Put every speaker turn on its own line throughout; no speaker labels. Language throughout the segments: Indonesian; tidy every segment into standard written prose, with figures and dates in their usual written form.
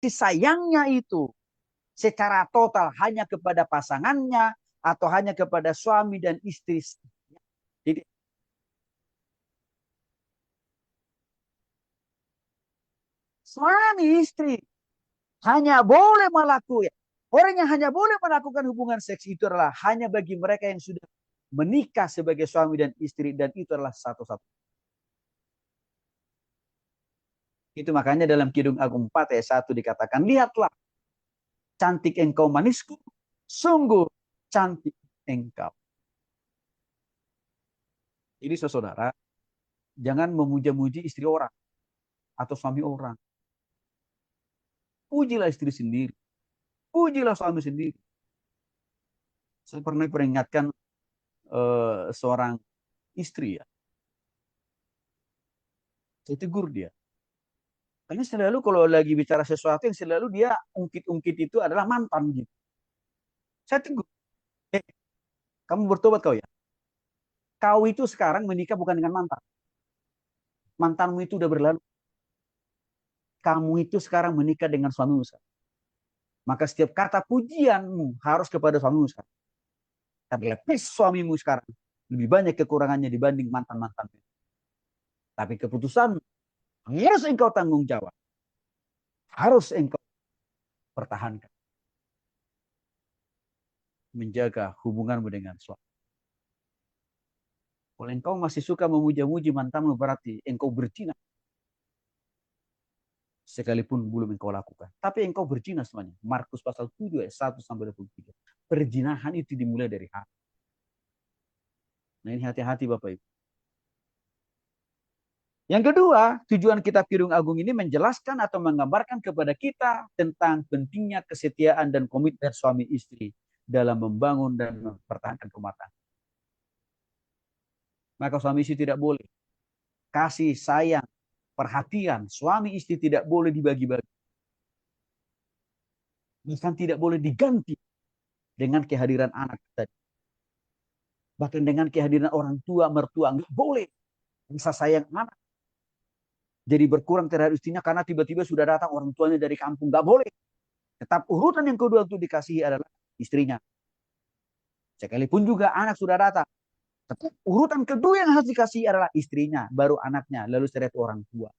kasih sayangnya itu secara total hanya kepada pasangannya atau hanya kepada suami dan istri. Jadi suami istri hanya boleh melakukan, orang yang hanya boleh melakukan hubungan seks itu adalah hanya bagi mereka yang sudah menikah sebagai suami dan istri, dan itu adalah satu-satu. Itu makanya dalam Kidung Agung 4 ayat 1 dikatakan, lihatlah cantik engkau manisku, sungguh cantik engkau. Jadi saudara, jangan memuja-muji istri orang atau suami orang. Pujilah istri sendiri, pujilah suami sendiri. Saya pernah peringatkan seorang istri ya, saya tegur dia. Karena selalu kalau lagi bicara sesuatu yang selalu dia ungkit-ungkit itu adalah mantan gitu. Saya tegur, eh, kamu bertobat kau ya. Kau itu sekarang menikah bukan dengan mantan. Mantanmu itu udah berlalu. Kamu itu sekarang menikah dengan suamimu. Maka setiap kata pujianmu harus kepada suamimu sekarang. Terlebih suamimu sekarang lebih banyak kekurangannya dibanding mantan-mantan. Tapi keputusan harus engkau tanggung jawab. Harus engkau pertahankan. Menjaga hubunganmu dengan suami. Kalau engkau masih suka memuja-muji mantanmu, berarti engkau berzina. Sekalipun belum engkau lakukan. Tapi engkau berzina semuanya. Markus pasal 7 ayat 1 sampai 23. Perzinahan itu dimulai dari hati. Nah ini hati-hati Bapak Ibu. Yang kedua, tujuan kitab Kidung Agung ini menjelaskan atau menggambarkan kepada kita tentang pentingnya kesetiaan dan komitmen suami istri dalam membangun dan mempertahankan rumah tangga. Maka suami istri tidak boleh kasih sayang, perhatian, suami istri tidak boleh dibagi-bagi. Bahkan tidak boleh diganti dengan kehadiran anak tadi. Bahkan dengan kehadiran orang tua, mertua, nggak boleh bisa sayang anak. Jadi berkurang terhadap istrinya karena tiba-tiba sudah datang orang tuanya dari kampung. Nggak boleh. Tetap urutan yang kedua untuk dikasihi adalah istrinya. Sekalipun juga anak sudah datang. Tetap urutan kedua yang harus dikasihi adalah istrinya, baru anaknya, lalu setelah itu orang tua.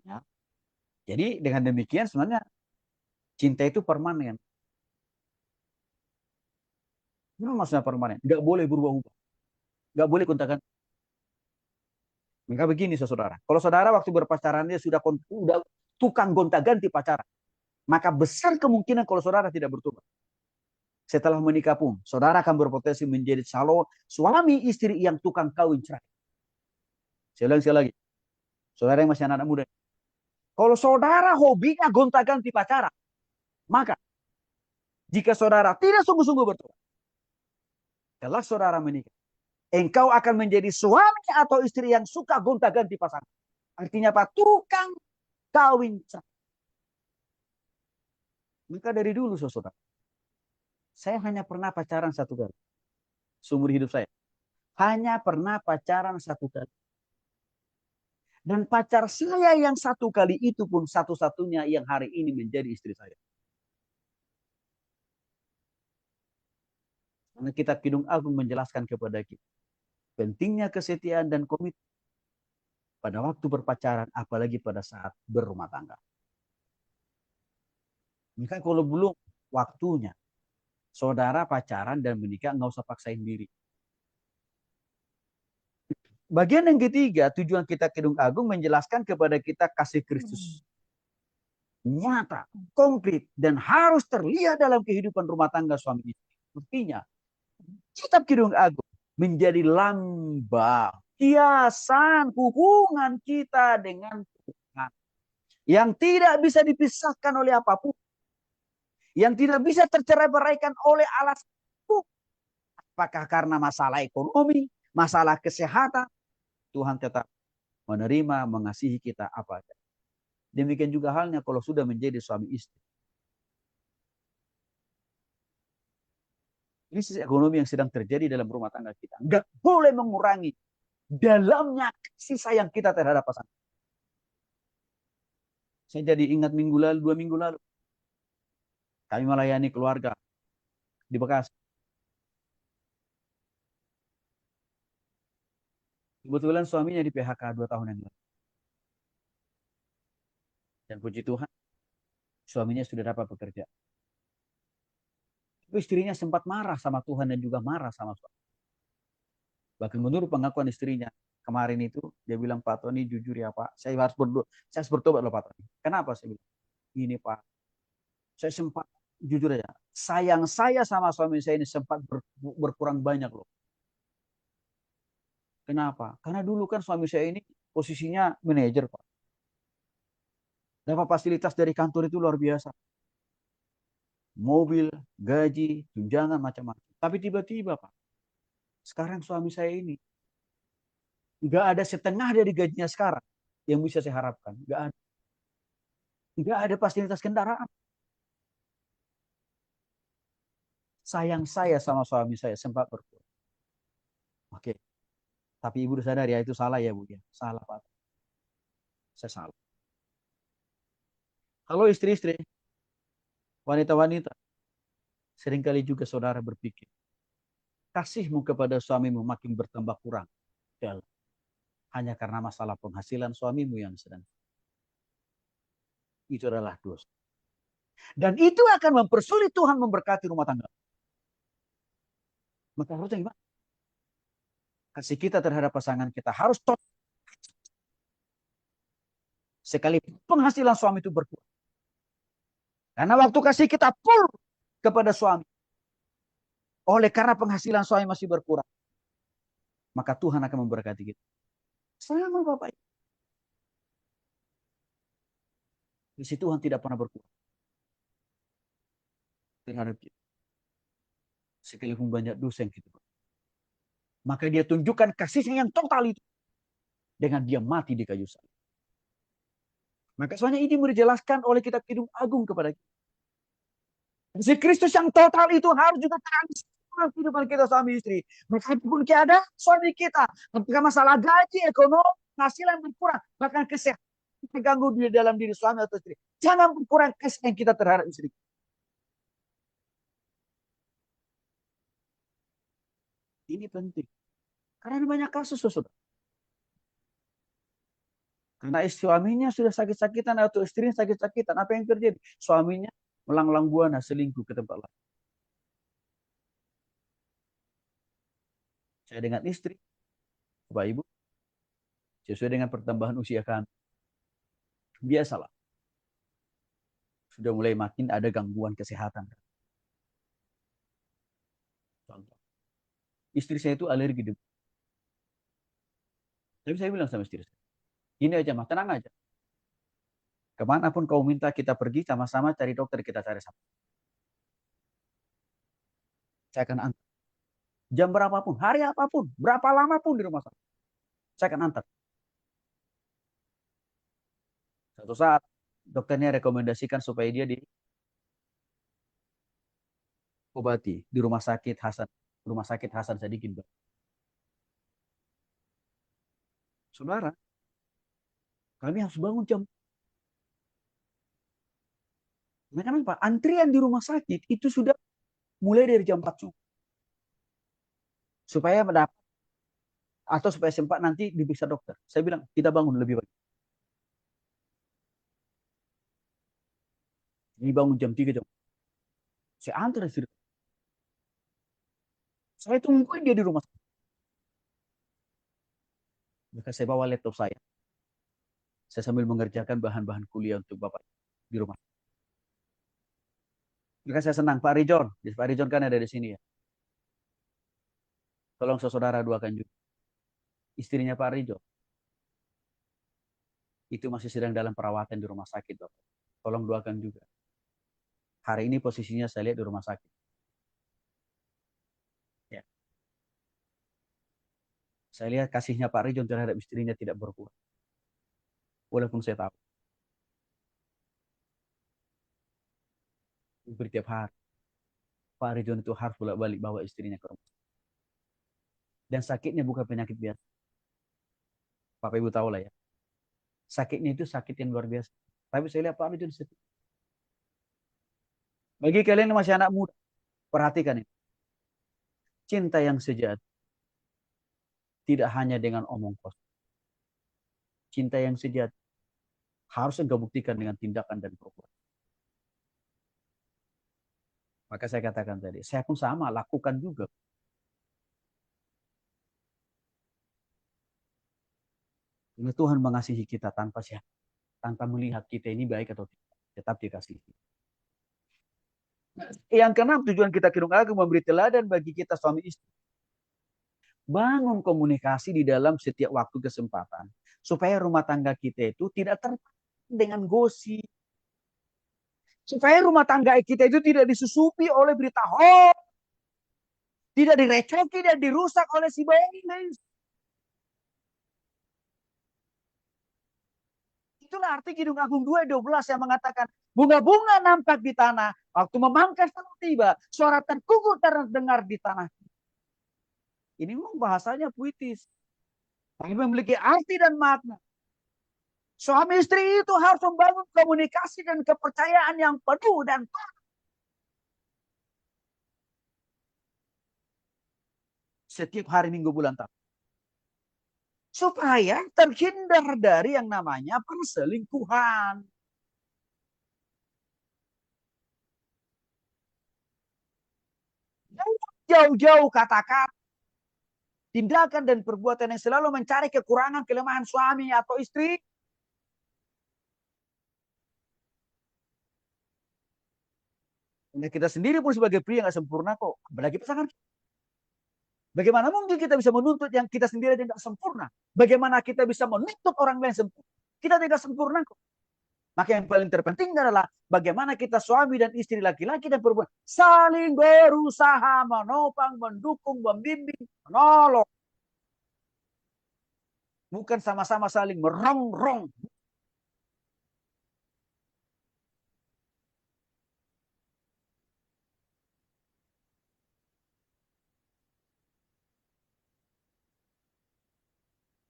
Ya. Jadi dengan demikian sebenarnya cinta itu permanen. Memang maksudnya permanen. Nggak boleh berubah-ubah. Nggak boleh kontakan. Maka begini saudara. Kalau saudara waktu berpacaran dia sudah tukang gonta-ganti pacaran. Maka besar kemungkinan kalau saudara tidak bertobat. Setelah menikah pun, saudara akan berpotensi menjadi calon suami istri yang tukang kawin cerai. Saya ulang sekali lagi. Saudara yang masih anak-anak muda. Kalau saudara hobinya gonta-ganti pacaran, maka jika saudara tidak sungguh-sungguh bertobat, setelah saudara menikah, engkau akan menjadi suami atau istri yang suka gonta-ganti pasangan. Artinya apa? Tukang kawin cerai. Maka dari dulu, saudara, saya hanya pernah pacaran satu kali. Seumur hidup saya. Hanya pernah pacaran satu kali. Dan pacar saya yang satu kali itu pun satu-satunya yang hari ini menjadi istri saya. Karena kitab Kidung Agung menjelaskan kepada kita pentingnya kesetiaan dan komitmen pada waktu berpacaran, apalagi pada saat berumah tangga. Maka kalau belum waktunya, saudara pacaran dan menikah, nggak usah paksain diri. Bagian yang ketiga, tujuan kita Kidung Agung menjelaskan kepada kita kasih Kristus. Nyata, konkret, dan harus terlihat dalam kehidupan rumah tangga suami istri. Artinya, kitab Kidung Agung menjadi lambang, hiasan hubungan kita dengan Tuhan. Yang tidak bisa dipisahkan oleh apapun. Yang tidak bisa tercerai-beraikan oleh alasan apapun. Apakah karena masalah ekonomi, masalah kesehatan, Tuhan tetap menerima, mengasihi kita apa aja. Demikian juga halnya kalau sudah menjadi suami istri. Krisis ekonomi yang sedang terjadi dalam rumah tangga kita nggak boleh mengurangi dalamnya kasih sayang kita terhadap pasangan. Saya jadi ingat minggu lalu, 2 minggu lalu, kami melayani keluarga di Bekasi. Kebetulan suaminya di PHK 2 tahun yang lalu. Dan puji Tuhan, suaminya sudah dapat bekerja. Tapi istrinya sempat marah sama Tuhan dan juga marah sama suami. Bahkan menurut pengakuan istrinya, kemarin itu dia bilang, Pak Tony jujur ya Pak, saya harus bertobat loh Pak Tony. Kenapa saya bilang? Ini Pak, saya sempat jujur aja, sayang saya sama suami saya ini sempat berkurang banyak loh. Kenapa? Karena dulu kan suami saya ini posisinya manajer Pak. Dapat fasilitas dari kantor itu luar biasa. Mobil, gaji, tunjangan macam-macam. Tapi tiba-tiba Pak, sekarang suami saya ini nggak ada setengah dari gajinya sekarang yang bisa saya harapkan. Nggak ada fasilitas kendaraan. Sayang saya sama suami saya sempat berkurang. Oke, tapi ibu udah sadar ya itu salah ya bu ya, salah Pak, saya salah. Halo istri-istri, wanita-wanita, seringkali juga saudara berpikir kasihmu kepada suamimu makin bertambah kurang hanya karena masalah penghasilan suamimu yang sedang. Itu adalah dosa. Dan itu akan mempersulit Tuhan memberkati rumah tangga. Maka harusnya gimana? Kasih kita terhadap pasangan kita harus top. Sekali penghasilan suami itu berkurang. Karena waktu kasih kita full kepada suami. Oleh karena penghasilan suami masih berkurang. Maka Tuhan akan memberkati kita. Sama Bapak. Kasih Tuhan tidak pernah berkurang terhadap kita. Sekalipun banyak dosa yang kita buat. Maka dia tunjukkan kasihnya yang total itu. Dengan dia mati di kayu salib. Maka soalnya ini dijelaskan oleh kitab Kidung Agung kepada kita. Si Kristus yang total itu harus juga terangis kehidupan kita suami istri. Meskipun ada suami kita, ketika masalah gaji, ekonomi, penghasilan berkurang, bahkan kesehatan terganggu di dalam diri suami atau istri. Jangan berkurang kasih yang kita terhadap istri. Ini penting. Karena banyak kasus, saudara. Karena suaminya sudah sakit-sakitan atau istrinya sakit-sakitan, apa yang terjadi? Suaminya melanglang buana selingkuh ke tempat lain. Saya dengan istri, Bapak Ibu, sesuai dengan pertambahan usia kan, biasalah. Sudah mulai makin ada gangguan kesehatan. Contoh, istri saya itu alergi debu. Tapi saya bilang sama istri saya, ini aja mah, tenang aja. Kemanapun kau minta kita pergi, sama-sama cari dokter, kita cari sama. Saya akan antar. Jam berapapun, hari apapun, berapa lama pun di rumah sakit. Saya akan antar. Satu saat, dokternya rekomendasikan supaya dia diobati di rumah sakit Hasan Sadikin. Saudara, kami harus bangun jam. Kenapa? Antrian di rumah sakit itu sudah mulai dari jam 4 subuh. Supaya mendapat atau supaya sempat nanti diperiksa dokter. Saya bilang, kita bangun lebih baik. Ini bangun jam 3 jam. Saya antar istri. Saya tungguin dia di rumah sakit. Maka saya bawa laptop saya. Saya sambil mengerjakan bahan-bahan kuliah untuk Bapak di rumah. Maka saya senang, Pak Rijon. Pak Rijon kan ada di sini ya. Tolong saudara doakan juga. Istrinya Pak Rijon itu masih sedang dalam perawatan di rumah sakit, Bapak. Tolong doakan juga. Hari ini posisinya saya lihat di rumah sakit. Ya. Saya lihat kasihnya Pak Rijon terhadap istrinya tidak berkurang. Walaupun saya tahu. Bertiap hari. Pak Rijon itu harus bolak-balik bawa istrinya ke rumah. Dan sakitnya bukan penyakit biasa. Bapak Ibu tahu lah ya. Sakitnya itu sakit yang luar biasa. Tapi saya lihat Pak itu sedih. Bagi kalian yang masih anak muda, perhatikan ini. Cinta yang sejati tidak hanya dengan omong kosong. Cinta yang sejati harus engkau buktikan dengan tindakan dan perbuatan. Maka saya katakan tadi, saya pun sama, lakukan juga. Karena Tuhan mengasihi kita tanpa syarat, tanpa melihat kita ini baik atau tidak, tetap dikasihi. Yang keenam, tujuan kita Kidung Agung memberi teladan bagi kita suami istri. Bangun komunikasi di dalam setiap waktu kesempatan. Supaya rumah tangga kita itu tidak terpaku dengan gosip. Supaya rumah tangga kita itu tidak disusupi oleh berita hoax. Tidak direcoki dan dirusak oleh si Bailis. Itulah arti Kidung Agung 2:12 yang mengatakan, bunga-bunga nampak di tanah, waktu memangkas tiba, suara terkukur terdengar di tanah. Ini memang bahasanya puitis, tapi memiliki arti dan makna. Suami istri itu harus membangun komunikasi dan kepercayaan yang penuh dan setiap hari Minggu bulan tahun. Supaya terhindar dari yang namanya perselingkuhan. Jauh-jauh kata-kata, tindakan dan perbuatan yang selalu mencari kekurangan, kelemahan suami atau istri. Nah, kita sendiri pun sebagai pria nggak sempurna kok. Apalagi pasangan. Bagaimana mungkin kita bisa menuntut yang kita sendiri tidak sempurna? Bagaimana kita bisa menuntut orang lain sempurna? Kita tidak sempurna kok. Maka yang paling terpenting adalah bagaimana kita suami dan istri, laki-laki dan perempuan saling berusaha menopang, mendukung, membimbing, menolong. Bukan sama-sama saling merongrong.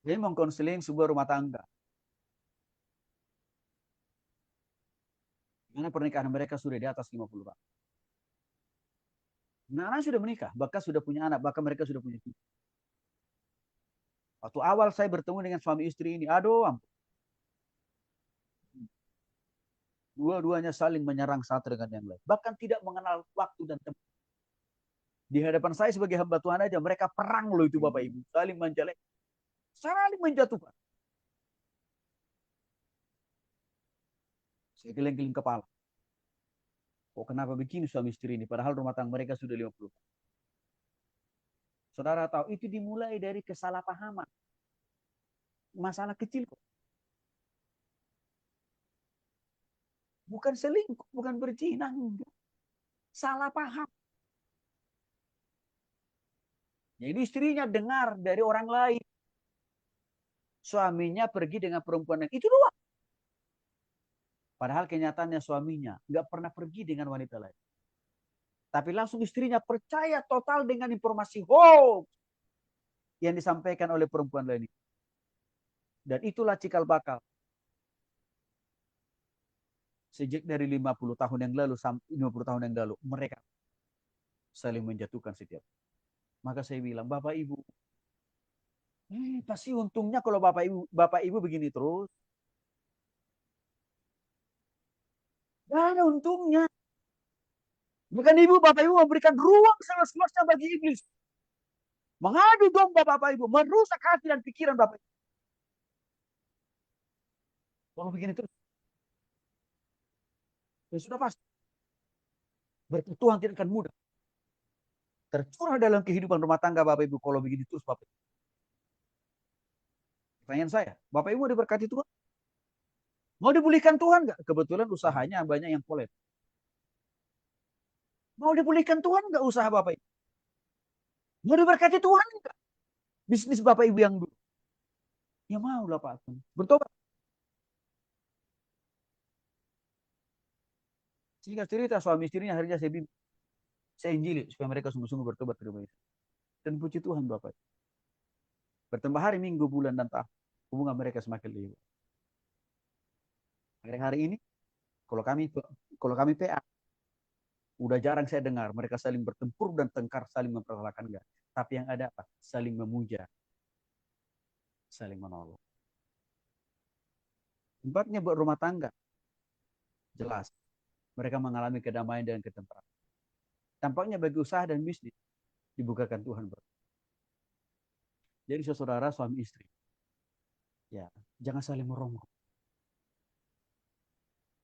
Jadi mengkonseling sebuah rumah tangga. Karena pernikahan mereka sudah di atas 50 tahun. Nah, sudah menikah, bahkan sudah punya anak, bahkan mereka sudah punya cucu. Waktu awal saya bertemu dengan suami istri ini, aduh ampun. Dua-duanya saling menyerang satu dengan yang lain. Bahkan tidak mengenal waktu dan tempat. Di hadapan saya sebagai hamba Tuhan aja, mereka perang loh itu Bapak Ibu. Saling menjelek, saling menjatuhkan. Saya geleng-geleng kepala. Kok kenapa begini suami istri ini? Padahal rumah tangga mereka sudah 50. Saudara tahu, itu dimulai dari kesalahpahaman. Masalah kecil kok. Bukan selingkuh, bukan berzina. Salah paham. Jadi istrinya dengar dari orang lain. Suaminya pergi dengan perempuan yang itu doang. Padahal kenyataannya suaminya nggak pernah pergi dengan wanita lain. Tapi langsung istrinya percaya total dengan informasi hoax yang disampaikan oleh perempuan lain. Dan itulah cikal bakal. Sejak dari 50 tahun yang lalu sampai 50 tahun yang lalu, mereka saling menjatuhkan setiap. Maka saya bilang, Bapak Ibu, pasti untungnya kalau Bapak Ibu begini terus. Gak ada untungnya. Bukan Ibu, Bapak Ibu memberikan ruang seluas-luasnya bagi iblis. Mengadu domba Bapak Ibu, merusak hati dan pikiran Bapak Ibu. Kalau begini terus, ya sudah pasti. Berkat Tuhan tidak akan mudah. Tercurah dalam kehidupan rumah tangga Bapak Ibu kalau begini terus Bapak Ibu. Pertanyaan saya, Bapak Ibu mau diberkati Tuhan? Mau dipulihkan Tuhan nggak? Kebetulan usahanya banyak yang kolep. Mau dipulihkan Tuhan nggak usaha Bapak Ibu? Mau diberkati Tuhan nggak? Bisnis Bapak Ibu yang dulu. Ya mau lah Pak. Bertobat. Sehingga cerita suami istrinya akhirnya saya bimbing. Saya injili supaya mereka sungguh-sungguh bertobat terima kasih. Dan puji Tuhan Bapak. Bertambah hari, minggu, bulan, dan tahun. hubungan mereka semakin lebih. Hari ini kalau kami PA udah jarang saya dengar mereka saling bertempur dan tengkar, saling mempersalahkan enggak. Tapi yang ada apa? Saling memuja, saling menolong. Tempatnya buat rumah tangga, jelas. Mereka mengalami kedamaian dan ketentraman. Tampaknya bagi usaha dan bisnis, dibukakan Tuhan. Jadi saudara suami istri, ya jangan saling merongrong.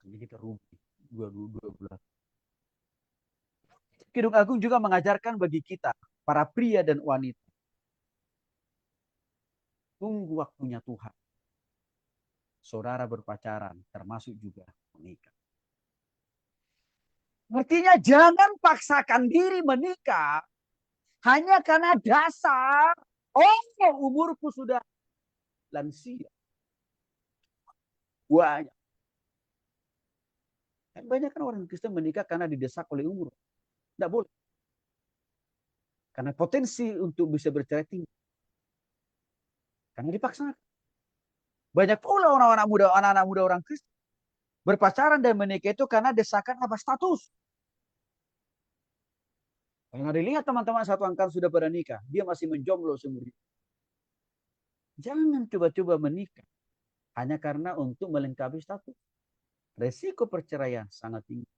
Jadi kita rugi dua bulan. Kidung Agung juga mengajarkan bagi kita, para pria dan wanita, tunggu waktunya Tuhan. Saudara berpacaran, termasuk juga menikah. Artinya jangan paksakan diri menikah hanya karena dasar, oh umurku sudah lansia. Banyak. Banyak kan orang Kristen menikah karena didesak oleh umur. Tidak boleh. Karena potensi untuk bisa bercerai tinggi. Karena dipaksakan. Banyak pula anak-anak muda orang Kristen berpacaran dan menikah itu karena desakan apa? Status. Kalau dilihat teman-teman satu angkatan sudah pada nikah, dia masih menjomblo seumur hidup. Jangan coba-coba menikah hanya karena untuk melengkapi status. Resiko perceraian sangat tinggi.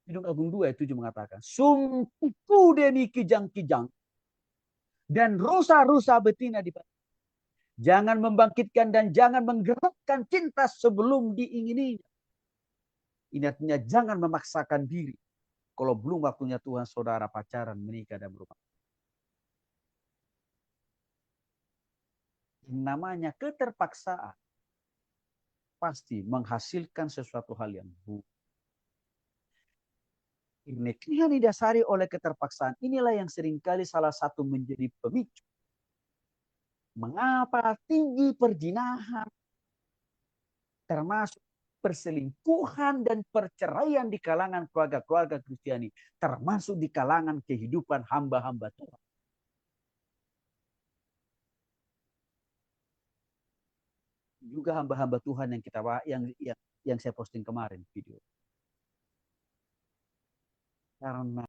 Kidung Agung 2 ayat 7 mengatakan, sungkuku deni kijang-kijang dan rusa-rusa betina di padang. Jangan membangkitkan dan jangan menggerakkan cinta sebelum diingininya. Ini artinya jangan memaksakan diri kalau belum waktunya Tuhan saudara pacaran, menikah, dan berumah. Namanya keterpaksaan pasti menghasilkan sesuatu hal yang buruk. Pernikahan didasari oleh keterpaksaan. Inilah yang seringkali salah satu menjadi pemicu. Mengapa tinggi perzinahan, termasuk perselingkuhan dan perceraian di kalangan keluarga-keluarga Kristiani, termasuk di kalangan kehidupan hamba-hamba Tuhan. Juga hamba-hamba Tuhan yang saya posting kemarin video. Karena